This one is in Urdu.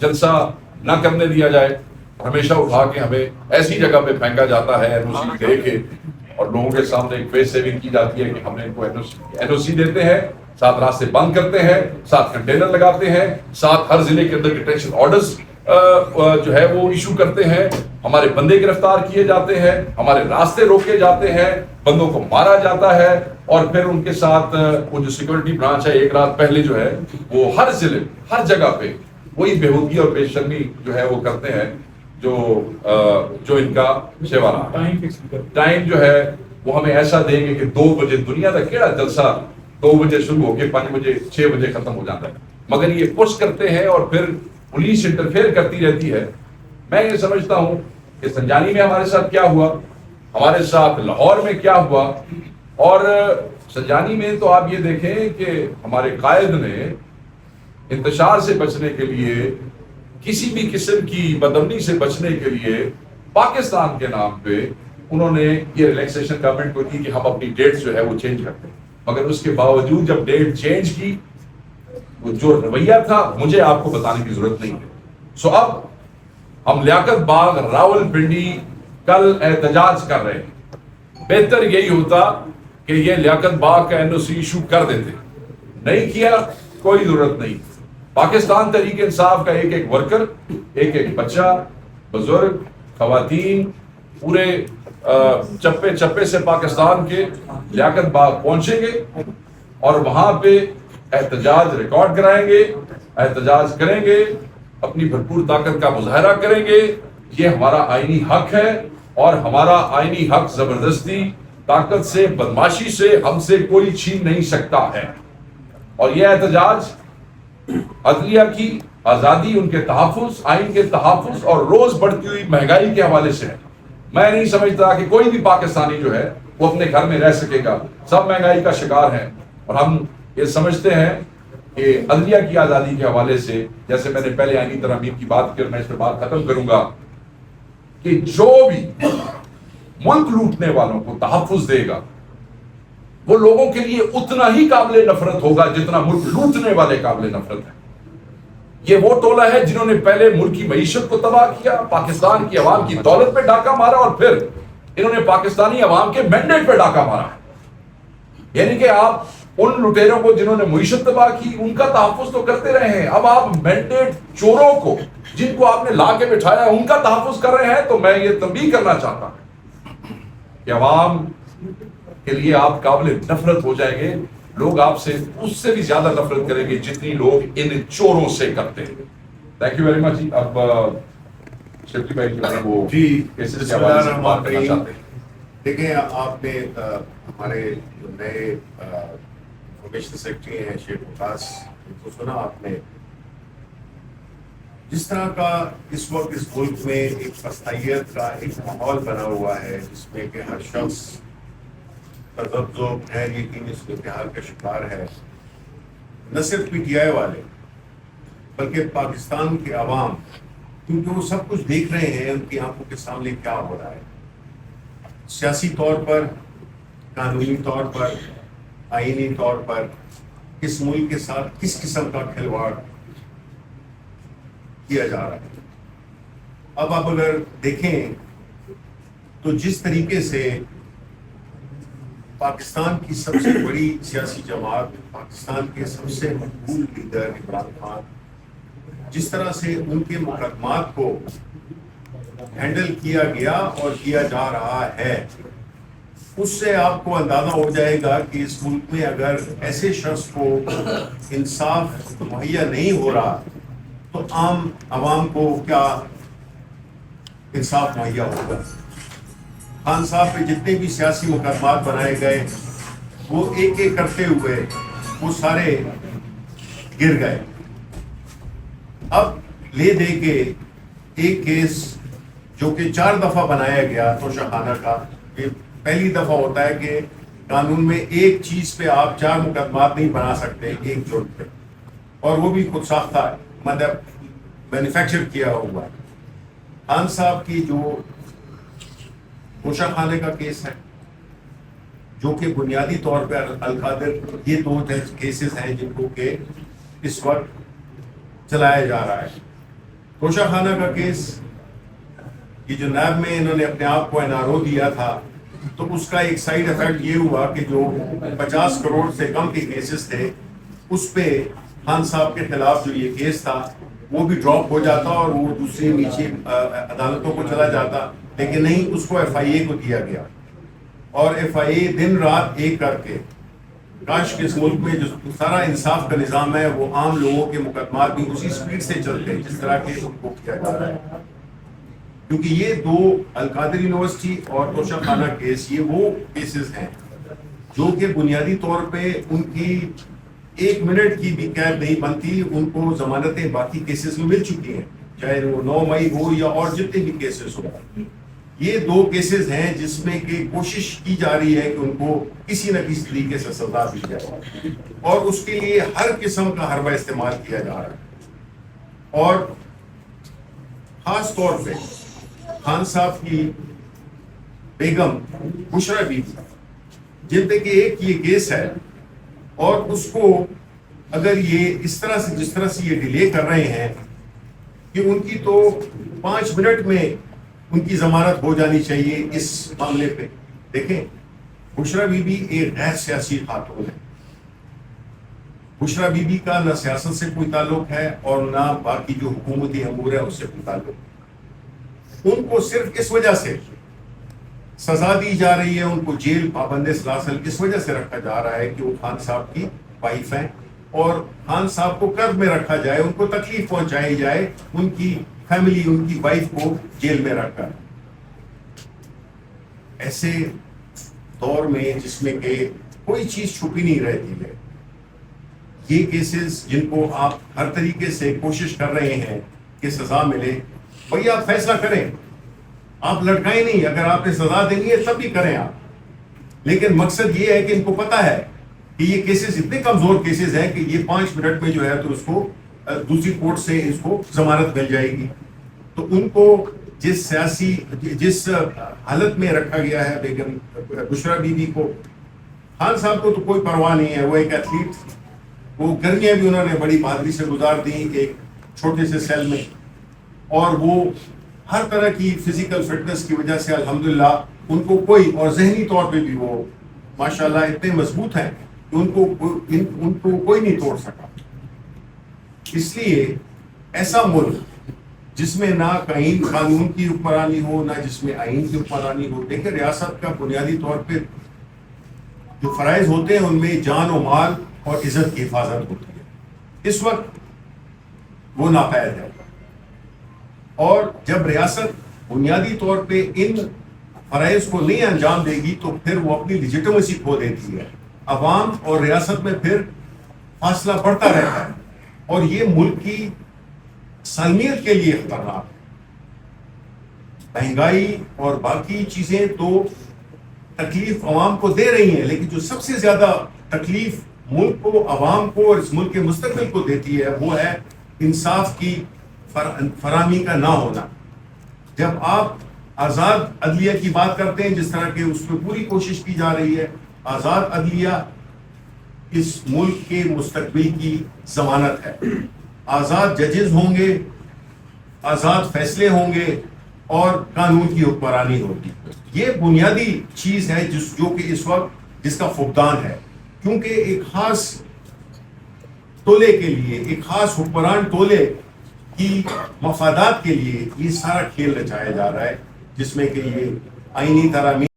جلسہ نہ کرنے دیا جائے، ہمیشہ اٹھا کے ہمیں ایسی جگہ پہ پھینکا جاتا ہے این او سی دے کے، اور لوگوں کے سامنے ایک فیس سیونگ کی جاتی ہے کہ ہم نے ان کو این او سی دیتے ہیں، ساتھ راستے بند کرتے ہیں، ساتھ کنٹینر لگاتے ہیں، ساتھ ہر ضلع کے اندر ڈیٹینشن آرڈرز جو ہے وہ ایشو کرتے ہیں، ہمارے بندے گرفتار کیے جاتے ہیں، ہمارے راستے روکے جاتے ہیں، بندوں کو مارا جاتا ہے، اور پھر ان کے ساتھ وہ جو سیکورٹی برانچ ہے ایک رات پہلے جو ہے وہ ہر ضلع ہر جگہ پہ وہی بےہودگی اور بے شرمی جو ہے وہ کرتے ہیں، جو ان کا سیوانہ ٹائم جو ہے وہ ہمیں ایسا دیں گے کہ 2 بجے دنیا کا کیڑا جلسہ 2 بجے شروع ہو کے 5 بجے 6 بجے ختم ہو جاتا ہے، مگر یہ پش کرتے ہیں اور پھر پولیس انٹرفیئر کرتی رہتی ہے۔ میں یہ سمجھتا ہوں کہ سنجانی میں ہمارے ساتھ کیا ہوا، ہمارے ساتھ لاہور میں کیا ہوا، اور سنجانی میں تو آپ یہ دیکھیں کہ ہمارے قائد نے انتشار سے بچنے کے لیے، کسی بھی قسم کی بدامنی سے بچنے کے لیے، پاکستان کے نام پہ انہوں نے یہ ریلیکسیشن گورنمنٹ کو دی کہ ہم اپنی ڈیٹ جو ہے وہ چینج کرتے ہیں، مگر اس کے باوجود جب ڈیٹ چینج کی، وہ جو رویہ تھا مجھے آپ کو بتانے کی ضرورت نہیں ہے۔ سو اب ہم لیاقت باغ راول پنڈی کل احتجاج کر رہے ہیں، بہتر یہی ہوتا کہ یہ لیاقت باغ کا این او سی ایشو کر دیتے، نہیں کیا، کوئی ضرورت نہیں۔ پاکستان تحریک انصاف کا ایک ایک ورکر، ایک ایک بچہ، بزرگ، خواتین، پورے چپے چپے سے پاکستان کے لیاقت باغ پہنچیں گے اور وہاں پہ احتجاج ریکارڈ کرائیں گے، احتجاج کریں گے، اپنی بھرپور طاقت کا مظاہرہ کریں گے۔ یہ ہمارا آئینی حق ہے، اور ہمارا آئینی حق زبردستی، طاقت سے، بدماشی سے ہم سے کوئی چھین نہیں سکتا ہے۔ اور یہ احتجاج عدلیہ کی آزادی، ان کے تحفظ، آئین کے تحفظ اور روز بڑھتی ہوئی مہنگائی کے حوالے سے ہے۔ میں نہیں سمجھتا کہ کوئی بھی پاکستانی جو ہے وہ اپنے گھر میں رہ سکے گا، سب مہنگائی کا شکار ہیں، اور ہم یہ سمجھتے ہیں کہ عدلیہ کی آزادی کے حوالے سے، جیسے میں نے پہلے آئینی ترامیم کی بات کی اور میں اس پہ بات ختم کروں گا، کہ جو بھی ملک لوٹنے والوں کو تحفظ دے گا وہ لوگوں کے لیے اتنا ہی قابل نفرت ہوگا جتنا ملک لوٹنے والے قابل نفرت ہیں۔ یہ وہ ٹولہ ہے جنہوں نے پہلے ملک کی معیشت کو تباہ کیا، پاکستان کی عوام کی دولت پہ ڈاکہ مارا، اور پھر انہوں نے پاکستانی عوام کے مینڈیٹ پہ ڈاکہ مارا ہے۔ یعنی کہ آپ ان لٹیروں کو جنہوں نے معیشت تباہ کی ان کا تحفظ تو کرتے رہے ہیں، اب آپ مینڈیٹ چوروں کو جن کو آپ نے لا کے بٹھایا ان کا تحفظ کر رہے ہیں۔ تو میں یہ تنبیہ کرنا چاہتا ہوں کہ عوام کے لیے آپ قابل نفرت ہو جائیں گے، لوگ آپ سے اس سے بھی زیادہ نفرت کریں گے جتنی لوگ ان چوروں سے کرتے ہیں۔ Thank you very much. اب شفیع بھائی جو ہے وہ کیسز کے حوالے سے بات کرنا چاہتے ہیں۔ دیکھیں، آپ نے ہمارے جو نئے انفارمیشن سیکرٹری ہیں شیخ وقاص، ان کو سنا آپ نے، جس طرح کا اس وقت اس ملک میں ایک پستائیت کا ایک ماحول بنا ہوا ہے، جس میں کہ ہر شخص تذبذب ہے، یقینی صورتحال کا شکار ہے، نہ صرف پی ٹی آئی والے بلکہ پاکستان کے عوام، کیونکہ وہ سب کچھ دیکھ رہے ہیں، ان کی آنکھوں کے سامنے کیا ہو رہا ہے، سیاسی طور پر، قانونی طور پر، آئینی طور پر اس ملک کے ساتھ کس قسم کا کھلواڑ کیا جا رہا ہے۔ اب آپ اگر دیکھیں تو جس طریقے سے پاکستان کی سب سے بڑی سیاسی جماعت، پاکستان کے سب سے مقبول لیڈر عمران خان، جس طرح سے ان کے مقدمات کو ہینڈل کیا گیا اور کیا جا رہا ہے، اس سے آپ کو اندازہ ہو جائے گا کہ اس ملک میں اگر ایسے شخص کو انصاف مہیا نہیں ہو رہا تو عام عوام کو کیا انصاف مہیا ہوگا۔ خان صاحب پہ جتنے بھی سیاسی مقدمات بنائے گئے وہ ایک ایک کرتے ہوئے وہ سارے گر گئے۔ اب لے دے کے ایک کیس جو کہ 4 دفعہ بنایا گیا توشہ خانہ کا، یہ پہلی دفعہ ہوتا ہے کہ قانون میں ایک چیز پہ آپ 4 مقدمات نہیں بنا سکتے ایک جرم پہ، اور وہ بھی خود ساختہ ہے، مطلب مینوفیکچر کیا ہوا ہے۔ خان صاحب کی جو توشہ خانے کا کیس ہے، جو کہ بنیادی طور پہ القادر، یہ 2 کیسز ہیں جن کو کہ اس وقت چلایا جا رہا ہے۔ توشہ خانہ کا کیس، یہ جو نیب میں انہوں نے اپنے آپ کو NRO دیا تھا، تو اس کا ایک سائیڈ افیکٹ یہ ہوا کہ جو 50 کروڑ سے کم کے کیسز تھے اس پہ خان صاحب کے خلاف جو یہ کیس تھا وہ بھی ڈراپ ہو جاتا اور وہ دوسری نیچے عدالتوں کو چلا جاتا، لیکن نہیں، اس کو FIA کو دیا گیا، اور FIA دن رات ایک کر کے، کاش کہ اس ملک میں جو سارا انصاف کا نظام ہے وہ عام لوگوں کے مقدمات بھی اسی سپیڈ سے چلتے ہیں جس طرح کے ان کو کیا جا رہا ہے، کیونکہ یہ دو القادر یونیورسٹی اور توشہ خانہ کیس یہ وہ کیسز ہیں جو کہ بنیادی طور پہ ان کی 1 منٹ کی بھی قید نہیں بنتی، ان کو ضمانتیں باقی کیسز میں مل چکی ہیں، چاہے وہ 9 مئی ہو یا اور جتنے بھی کیسز ہو۔ یہ 2 کیسز ہیں جس میں کہ کوشش کی جا رہی ہے کہ ان کو کسی نہ کسی طریقے سے سزا دی جائے، اور اس کے لیے ہر قسم کا حربہ استعمال کیا جا رہا ہے، اور خاص طور پہ خان صاحب کی بیگم بشرا بیوی جن پہ کہ ایک یہ کیس ہے، اور اس کو اگر یہ اس طرح سے جس طرح سے یہ ڈیلے کر رہے ہیں کہ ان کی تو 5 منٹ میں ان کی ضمانت ہو جانی چاہیے اس معاملے پہ۔ دیکھیں، بشرا بی بی ایک غیر سیاسی خاتون ہے، بشرا بی بی کا نہ سیاست سے کوئی تعلق ہے اور نہ باقی جو حکومتی امور ہے اس سے کوئی تعلق۔ ان کو صرف اس وجہ سے سزا دی جا رہی ہے، ان کو جیل پابند سلاسل اس وجہ سے رکھا جا رہا ہے کہ وہ خان صاحب کی وائف ہیں، اور خان صاحب کو قید میں رکھا جائے، ان کو تکلیف پہنچائی جائے، ان کی فیملی، ان کی وائف کو جیل میں رکھ کر۔ ایسے دور میں جس میں کہ کوئی چیز چھپی نہیں رہتی ہے، یہ کیسز جن کو آپ ہر طریقے سے کوشش کر رہے ہیں کہ سزا ملے، بھئی آپ فیصلہ کریں، آپ لٹکائیں نہیں، اگر آپ نے سزا دینی ہے تب بھی کریں آپ، لیکن مقصد یہ ہے کہ ان کو پتا ہے کہ یہ کیسز اتنے کمزور کیسز ہیں کہ یہ 5 منٹ میں جو ہے تو اس کو دوسری کورٹ سے اس کو ضمانت مل جائے گی۔ تو ان کو جس حالت میں رکھا گیا ہے بیگم بشرا بی بی کو، خان صاحب کو تو کوئی پرواہ نہیں ہے، وہ ایک ایتھلیٹ، وہ گرمیاں بھی انہوں نے بڑی بہادری سے گزار دی ایک چھوٹے سے سیل میں، اور وہ ہر طرح کی فزیکل فٹنس کی وجہ سے الحمدللہ ان کو کوئی، اور ذہنی طور پہ بھی وہ ماشاءاللہ اتنے مضبوط ہیں کہ ان کو کوئی نہیں توڑ سکا۔ اس لیے ایسا ملک جس میں نہ کہیں قانون کی حکمرانی ہو، نہ جس میں آئین کی حکمرانی ہو، دیکھیں ریاست کا بنیادی طور پہ جو فرائض ہوتے ہیں ان میں جان و مال اور عزت کی حفاظت ہوتی ہے، اس وقت وہ ناپید ہے، اور جب ریاست بنیادی طور پہ ان فرائض کو نہیں انجام دے گی تو پھر وہ اپنی لیجیٹمیسی کھو دیتی ہے، عوام اور ریاست میں پھر فاصلہ بڑھتا رہتا ہے، اور یہ ملک کی سالمیت کے لیے خطرناک ہے۔ مہنگائی اور باقی چیزیں تو تکلیف عوام کو دے رہی ہیں، لیکن جو سب سے زیادہ تکلیف ملک کو، عوام کو اور اس ملک کے مستقبل کو دیتی ہے وہ ہے انصاف کی فراہمی کا نہ ہونا۔ جب آپ آزاد عدلیہ کی بات کرتے ہیں، جس طرح کہ اس میں پوری کوشش کی جا رہی ہے، آزاد عدلیہ اس ملک کے مستقبل کی ضمانت ہے۔ آزاد ججز ہوں گے، آزاد فیصلے ہوں گے، اور قانون کی حکمرانی ہوگی۔ یہ بنیادی چیز ہے جو کہ اس وقت جس کا فقدان ہے، کیونکہ ایک خاص تولے کے لیے، ایک خاص حکمران تولے کی مفادات کے لیے یہ سارا کھیل رچایا جا رہا ہے، جس میں کہ یہ آئینی ترامیم